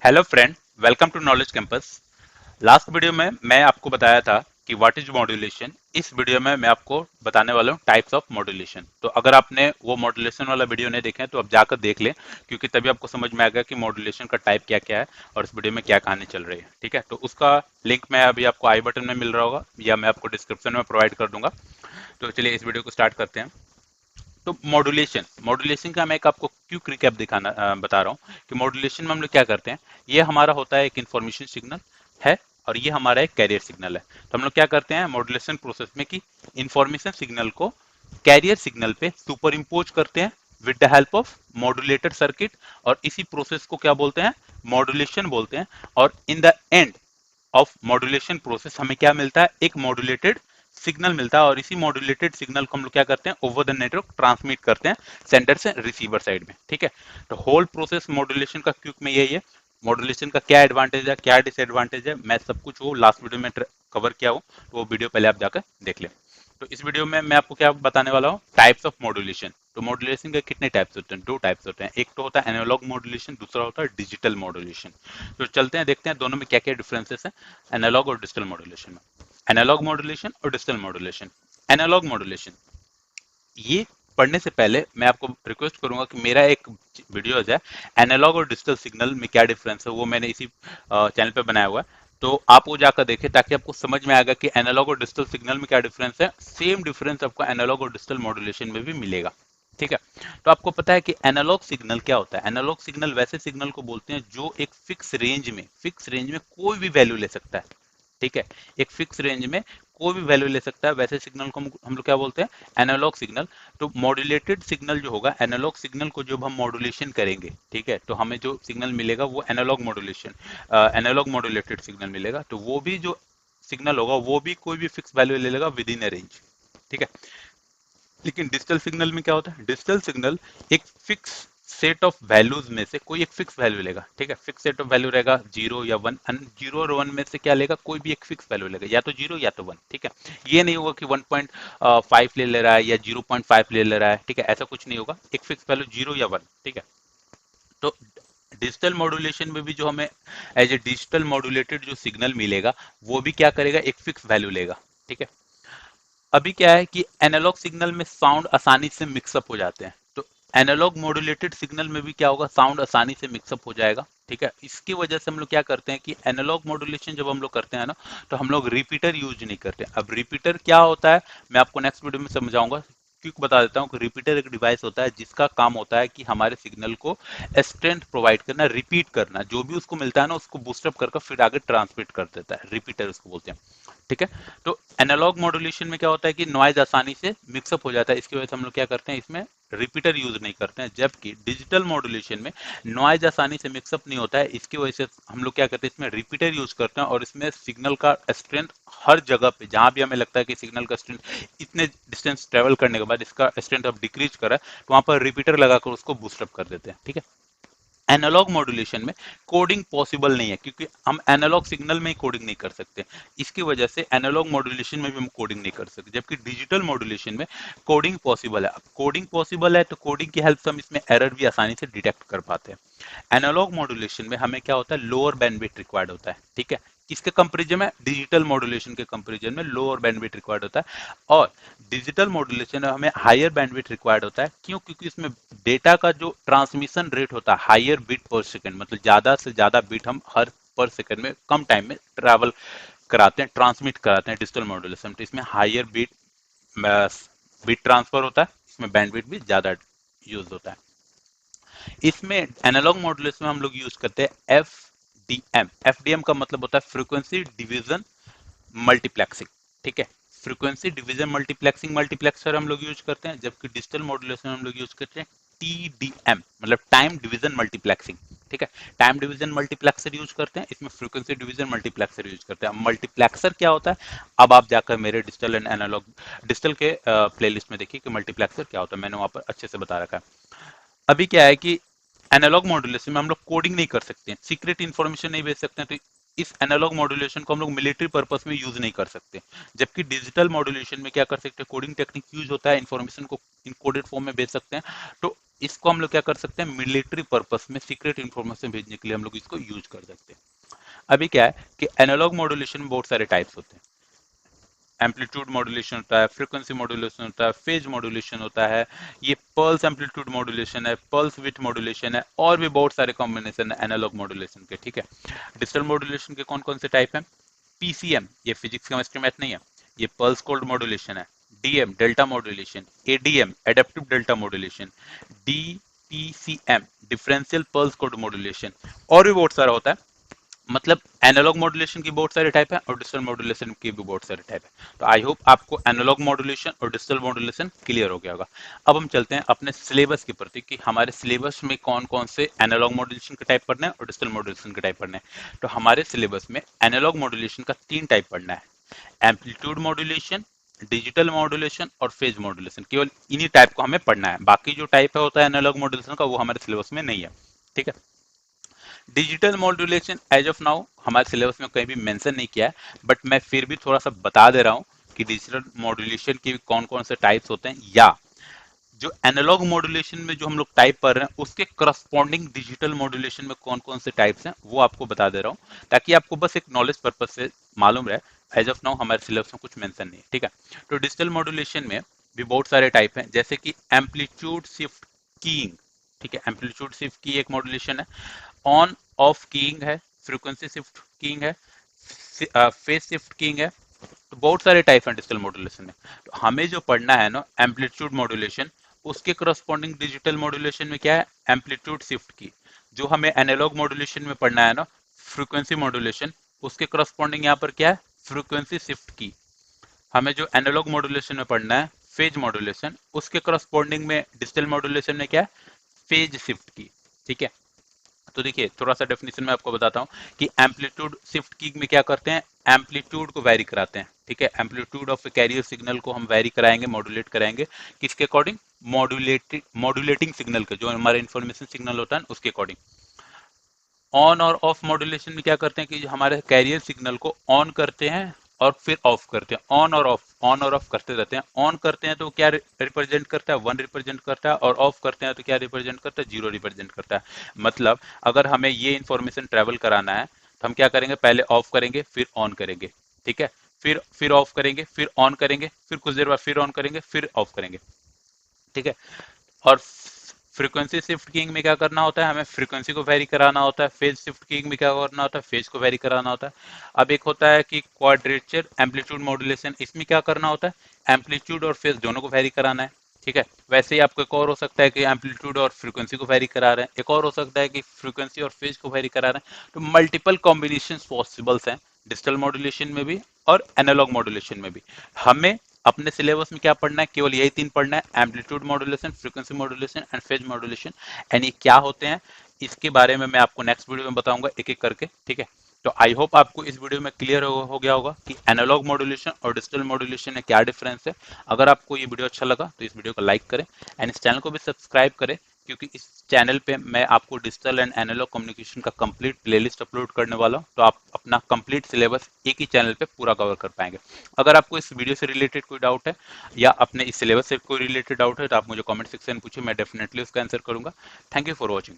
Hello friend, welcome to knowledge campus. Last video में मैं आपको बताया था कि व्हाट इज मॉड्यूलेशन। इस वीडियो में मैं आपको बताने वाला हूँ टाइप्स ऑफ मॉड्यूलेशन। तो अगर आपने वो मॉड्यूलेशन वाला वीडियो नहीं देखे हैं तो आप जाकर देख लें, क्योंकि तभी आपको समझ में आएगा कि मॉड्यूलेशन का टाइप क्या क्या है और इस वीडियो में क्या कहानी चल रही है। ठीक है, तो उसका लिंक मैं अभी आपको आई बटन में मिल रहा होगा या मैं आपको डिस्क्रिप्शन में प्रोवाइड कर दूंगा। तो चलिए इस वीडियो को स्टार्ट करते हैं। तो मॉड्यूलेशन मॉड्यूलेशन का मैं एक आपको क्विक रिकैप बता रहा हूँ कि मॉड्यूलेशन में हम लोग क्या करते हैं। ये हमारा होता है एक इंफॉर्मेशन सिग्नल है और ये हमारा एक कैरियर सिग्नल है। तो हम लोग क्या करते हैं मॉड्यूलेशन प्रोसेस में कि इंफॉर्मेशन सिग्नल को कैरियर सिग्नल पे सुपर इम्पोज करते हैं with the help of modulated circuit, और इसी प्रोसेस को क्या बोलते हैं, मॉड्यूलेशन बोलते हैं। और in the end of modulation process हमें क्या मिलता है, एक मॉड्यूलेटेड सिग्नल मिलता है, और इसी मॉड्यूलेटेड सिग्नल को हम लोग क्या करते हैं, ओवर द नेटवर्क ट्रांसमिट करते हैं सेंडर से रिसीवर साइड में। ठीक है, तो होल प्रोसेस मॉड्यूलेशन का क्विक में यही है। मॉड्यूलेशन का क्या एडवांटेज है, क्या डिसएडवांटेज है, मैं सब कुछ वो लास्ट वीडियो में कवर किया हूँ, तो वो वीडियो पहले आप जाकर देख लें। तो इस वीडियो में मैं आपको क्या बताने वाला हूँ, टाइप्स ऑफ मॉड्यूलेशन। तो मॉड्यूलेशन के कितने टाइप्स होते हैं, दो टाइप्स होते हैं। एक तो होता है एनालॉग मॉड्यूलेशन, दूसरा होता है डिजिटल मॉड्यूलेशन। तो चलते हैं देखते हैं दोनों में क्या क्या डिफरेंसेस है एनालॉग और डिजिटल मॉड्यूलेशन में। एनालॉग मॉड्यूलेशन और डिजिटल मॉड्यूलेशन। एनालॉग मॉड्यूलेशन, ये पढ़ने से पहले मैं आपको रिक्वेस्ट करूंगा कि मेरा एक वीडियो है एनालॉग और डिजिटल सिग्नल में क्या डिफरेंस है, वो मैंने इसी चैनल पे बनाया हुआ है। तो आप वो जाकर देखें ताकि आपको समझ में आएगा कि एनालॉग और डिजिटल सिग्नल में क्या डिफरेंस है। सेम डिफरेंस आपको एनालॉग और डिजिटल मॉड्यूलेशन में भी मिलेगा। ठीक है, तो आपको पता है कि एनालॉग सिग्नल क्या होता है। एनालॉग सिग्नल वैसे सिग्नल को बोलते हैं जो एक फिक्स रेंज में कोई भी वैल्यू ले सकता है। ठीक है, एक फिक्स रेंज में कोई भी वैल्यू ले सकता है, वैसे सिग्नल को हम लोग क्या बोलते हैं, एनालॉग सिग्नल। तो मॉड्यूलेटेड सिग्नल जो होगा, एनालॉग सिग्नल को जब हम मॉड्यूलेशन करेंगे, ठीक है, तो हमें जो सिग्नल मिलेगा वो एनालॉग मॉड्यूलेटेड सिग्नल मिलेगा। तो वो भी जो सिग्नल होगा वो भी कोई भी फिक्स वैल्यू ले लेगा विद इन ए रेंज। ठीक है, लेकिन डिजिटल सिग्नल में क्या होता है, डिजिटल सिग्नल एक फिक्स सेट ऑफ वैल्यूज में से कोई एक फिक्स वैल्यू लेगा। ठीक है, फिक्स सेट ऑफ वैल्यू रहेगा जीरो या वन, जीरो और वन में से क्या लेगा, कोई भी एक फिक्स वैल्यू लेगा, या तो जीरो या तो वन। ठीक है, ये नहीं होगा कि 1.5 ले रहा है या 0.5 ले रहा है। ठीक है, ऐसा कुछ नहीं होगा, एक फिक्स वैल्यू जीरो या वन। ठीक है, तो डिजिटल मॉड्यूलेशन में भी जो हमें एज ए डिजिटल मॉड्यूलेटेड जो सिग्नल मिलेगा, वो भी क्या करेगा, एक फिक्स वैल्यू लेगा। ठीक है, अभी क्या है कि एनालॉग सिग्नल में साउंड आसानी से मिक्सअप हो जाते हैं, तो एनालॉग मॉड्यूलेटेड सिग्नल में भी क्या होगा, साउंड आसानी से मिक्सअप हो जाएगा। ठीक है, इसकी वजह से हम लोग क्या करते हैं कि एनालॉग मॉड्यूलेशन जब हम लोग करते हैं ना, तो हम लोग रिपीटर यूज नहीं करते। अब रिपीटर क्या होता है, मैं आपको नेक्स्ट वीडियो में समझाऊंगा। क्यों बता देता हूँ कि रिपीटर एक डिवाइस होता है जिसका काम होता है कि हमारे सिग्नल को स्ट्रेंथ प्रोवाइड करना, रिपीट करना, जो भी उसको मिलता है ना उसको बूस्टअप करके फिर आगे ट्रांसमिट कर देता है, रिपीटर उसको बोलते हैं। ठीक है, तो एनालॉग मॉड्यूलेशन में क्या होता है कि नॉइज आसानी से मिक्सअप हो जाता है, इसकी वजह से हम लोग क्या करते हैं, इसमें रिपीटर यूज नहीं करते हैं। जबकि डिजिटल मॉड्यूलेशन में नॉइज आसानी से मिक्सअप नहीं होता है, इसकी वजह से हम लोग क्या करते हैं, इसमें रिपीटर यूज करते हैं, और इसमें सिग्नल का स्ट्रेंथ हर जगह पे जहां भी हमें लगता है कि सिग्नल का स्ट्रेंथ इतने डिस्टेंस ट्रेवल करने के बाद इसका स्ट्रेंथ अब डिक्रीज कर रहा है, तो वहां पर रिपीटर लगाकर उसको बूस्टअप कर देते हैं। ठीक है, एनालॉग मॉड्यूलेशन में कोडिंग पॉसिबल नहीं है, क्योंकि हम एनालॉग सिग्नल में ही कोडिंग नहीं कर सकते। इसकी वजह से एनालॉग मॉड्यूलेशन में भी हम कोडिंग नहीं कर सकते, जबकि डिजिटल मॉड्यूलेशन में कोडिंग पॉसिबल है। अब कोडिंग पॉसिबल है तो कोडिंग की हेल्प से हम इसमें एरर भी आसानी से डिटेक्ट कर पाते हैं। एनालॉग मॉड्यूलेशन में हमें क्या होता है, लोअर बैंडविड्थ रिक्वायर्ड होता है। ठीक है, किसके कंपेरिजन में, डिजिटल मॉड्यूलेशन के कंपेरिजन में लोअर बैंडविड्थ रिक्वायर्ड होता है। और डिजिटल मॉड्यूलेशन में हमें हायर बैंडविड्थ रिक्वायर्ड होता है। क्यों, क्योंकि इसमें डेटा का जो ट्रांसमिशन रेट होता है, हायर बीट पर सेकंड, मतलब ज्यादा से ज्यादा बीट हम हर पर सेकंड में कम टाइम में ट्रैवल कराते हैं, ट्रांसमिट कराते हैं डिजिटल मॉड्यूलेशन। तो इसमें हायर बीट बीट ट्रांसफर होता है, इसमें बैंडविड्थ भी ज्यादा यूज होता है। इसमें एनालॉग मॉड्यूलेशन में हम लोग यूज करते हैं एफडीएम। एफडीएम का मतलब होता है फ्रीक्वेंसी डिवीजन मल्टीप्लेक्सिंग। ठीक है, फ्रीक्वेंसी डिवीजन मल्टीप्लेक्सिंग मल्टीप्लेक्सर हम लोग यूज करते हैं, जबकि डिजिटल मॉड्यूलेशन हम लोग यूज करते हैं टीडीएम, मतलब टाइम डिवीजन मल्टीप्लेक्सिंग। ठीक है, टाइम डिवीजन मल्टीप्लेक्सर यूज करते हैं, इसमें फ्रीक्वेंसी डिवीजन मल्टीप्लेक्सर यूज करते हैं। मल्टीप्लेक्सर क्या होता है, अब आप जाकर मेरे डिजिटल एंड एनालॉग डिजिटल के प्लेलिस्ट में देखिए कि मल्टीप्लेक्सर क्या होता है, मैंने वहां पर अच्छे से बता रखा है। अभी क्या है कि एनालॉग मॉड्यूलेशन में हम लोग कोडिंग नहीं कर सकते हैं, सीक्रेट इन्फॉर्मेशन नहीं भेज सकते हैं, तो इस एनालॉग मॉड्यूलेशन को हम लोग मिलिट्री पर्पस में यूज नहीं कर सकते। जबकि डिजिटल मॉड्यूलेशन में क्या कर सकते हैं, कोडिंग टेक्निक यूज होता है, इन्फॉर्मेशन को इनकोडेड फॉर्म में भेज सकते हैं। तो इसको हम लोग क्या कर सकते हैं, मिलिट्री पर्पस में सीक्रेट इन्फॉर्मेशन भेजने के लिए हम लोग इसको यूज कर सकते हैं। अभी क्या है कि एनालॉग मॉड्यूलेशन में बहुत सारे टाइप्स होते हैं। एम्पलीट्यूड मॉड्यूलेशन होता है, फ्रीक्वेंसी मॉड्यूलेशन होता है, फेज मॉड्यूलेशन होता है, ये पल्स एम्पलीट्यूड मॉड्यूलेशन है, पल्स विथ मॉड्यूलेशन है, और भी बहुत सारे कॉम्बिनेशन है एनालॉग मॉड्यूलेशन के, ठीक है। डिजिटल मॉड्यूलेशन के कौन कौन से टाइप हैं? पीसीएम, ये फिजिक्स केमिस्ट्री मैथ नहीं है, ये पल्स कोल्ड मॉड्यूलेशन है। DM, delta modulation. ADM, adaptive delta modulation. DPCM, differential pulse code modulation, और भी बहुत सारा होता है। मतलब एनालॉग मॉड्यूलेशन की बहुत सारे टाइप है और डिजिटल मॉड्यूलेशन की भी बहुत सारे टाइप है। तो आई होप आपको एनालॉग मॉड्यूलेशन और डिजिटल मॉड्यूलेशन क्लियर हो गया होगा। अब हम चलते हैं अपने सिलेबस के प्रति कि हमारे सिलेबस में कौन कौन से एनालॉग मॉड्यूलेशन के टाइप पढ़ना है और डिजिटल मॉड्यूलेशन के टाइप पढ़ना है। तो हमारे सिलेबस में एनालॉग मॉड्यूलेशन का 3 टाइप पढ़ना है, एम्पलीट्यूड मॉड्यूलेशन, डिजिटल मॉड्यूलेशन और फेज मॉड्यूलेशन। केवल इन्हीं टाइप को हमें पढ़ना है, बाकी जो टाइप है होता है एनालॉग मॉड्यूलेशन का वो हमारे सिलेबस में नहीं है, ठीक है। Digital modulation as of now हमारे सिलेबस में कहीं भी मेंशन नहीं किया है, बट मैं फिर भी थोड़ा सा बता दे रहा हूँ कि डिजिटल मॉड्यूलेशन के कौन कौन से टाइप्स होते हैं, या जो एनालॉग मॉड्यूलेशन में जो हम लोग टाइप कर रहे हैं उसके करस्पॉन्डिंग डिजिटल मॉड्यूलेशन में कौन कौन से टाइप्स हैं वो आपको बता दे रहा हूँ, ताकि आपको बस एक नॉलेज पर्पज से मालूम रहे। एज ऑफ नाउ हमारे सिलेबस में कुछ मेंशन नहीं है, ठीक है। तो डिजिटल मॉड्यूलेशन में भी बहुत सारे टाइप हैं, जैसे कि एम्पलीट्यूड शिफ्ट कीइंग, ठीक है। एम्पलीट्यूड शिफ्ट की एक मॉड्यूलेशन है, ऑन ऑफ कीइंग है, फ्रीक्वेंसी शिफ्ट कीइंग है, फेज शिफ्ट कीइंग है। तो बहुत सारे टाइप हैं डिजिटल मॉड्यूलेशन में। तो हमें जो पढ़ना है ना एम्पलीट्यूड मॉड्यूलेशन, उसके करस्पॉन्डिंग डिजिटल मॉड्यूलेशन में क्या है, एम्पलीट्यूड शिफ्ट की। जो हमें एनालॉग मॉड्यूलेशन में पढ़ना है ना फ्रीक्वेंसी मॉड्यूलेशन, उसके करस्पॉन्डिंग यहाँ पर क्या है, फ्रीक्वेंसी शिफ्ट की। हमें जो एनालॉग मॉड्यूलेशन में पढ़ना है फेज मॉड्यूलेशन, उसके करस्पॉन्डिंग में डिजिटल मॉड्यूलेशन में क्या है, फेज शिफ्ट की, ठीक है। तो देखिए थोड़ा सा डेफिनेशन में आपको बताता हूँ कि एम्पलीट्यूड शिफ्ट की में क्या करते हैं, एम्पलीट्यूड को वैरी कराते हैं, ठीक है। एम्पलीट्यूड ऑफ कैरियर सिग्नल को हम वैरी कराएंगे, मॉड्यूलेट कराएंगे, किसके अकॉर्डिंग, मॉड्यूलेटिंग सिग्नल के, जो हमारा इन्फॉर्मेशन सिग्नल होता है उसके अकॉर्डिंग। ऑन और ऑफ मॉड्यूलेशन में क्या करते हैं कि हमारे कैरियर सिग्नल को ऑन करते हैं और फिर ऑफ करते हैं, ऑन और ऑफ करते रहते हैं। ऑन करते हैं तो क्या रिप्रेजेंट करता है, 1 रिप्रेजेंट करता है, और ऑफ करते हैं तो क्या रिप्रेजेंट करता है, 0 रिप्रेजेंट करता है। मतलब अगर हमें ये इन्फॉर्मेशन ट्रेवल कराना है तो हम क्या करेंगे, पहले ऑफ करेंगे फिर ऑन करेंगे, ठीक है। फिर ऑफ करेंगे फिर ऑन करेंगे, फिर कुछ देर बाद फिर ऑन करेंगे फिर ऑफ करेंगे, ठीक है। और फ्रीक्वेंसी शिफ्ट कीइंग में क्या करना होता है, हमें फ्रीक्वेंसी को वेरी कराना होता है। फेज शिफ्ट कीइंग में क्या करना होता है, फेज को वेरी कराना होता है। अब एक होता है कि क्वाड्रेचर एम्पलीट्यूड मॉड्यूलेशन, इसमें क्या करना होता है, एम्पलीट्यूड और फेज दोनों को वेरी कराना है, ठीक है। वैसे ही आपको एक और हो सकता है कि एम्पलीट्यूड और फ्रीक्वेंसी को वेरी करा रहे हैं, एक और हो सकता है कि फ्रीक्वेंसी और फेज को वेरी करा रहे हैं। तो मल्टीपल कॉम्बिनेशन पॉसिबल्स हैं डिजिटल मॉड्यूलेशन में भी और एनालॉग मॉड्यूलेशन में भी। हमें अपने सिलेबस में क्या पढ़ना है, केवल यही 3 पढ़ना है, amplitude modulation, frequency modulation and phase modulation. And ये क्या होते हैं इसके बारे में मैं आपको नेक्स्ट वीडियो में बताऊंगा एक एक करके, ठीक है। तो आई होप आपको इस वीडियो में क्लियर हो गया होगा कि एनालॉग मॉड्यूलेशन और डिजिटल मॉड्यूलेशन में क्या डिफरेंस है। अगर आपको ये वीडियो अच्छा लगा तो इस वीडियो को लाइक करें एंड इस चैनल को भी सब्सक्राइब करें, क्योंकि इस चैनल पे मैं आपको डिजिटल एंड एनालॉग कम्युनिकेशन का कंप्लीट प्लेलिस्ट अपलोड करने वाला हूं, तो आप अपना कंप्लीट सिलेबस एक ही चैनल पे पूरा कवर कर पाएंगे। अगर आपको इस वीडियो से रिलेटेड कोई डाउट है या अपने इस सिलेबस से कोई रिलेटेड डाउट है तो आप मुझे कमेंट सेक्शन में पूछिए, मैं डेफिनेटली उसका आंसर करूंगा। Thank you for watching.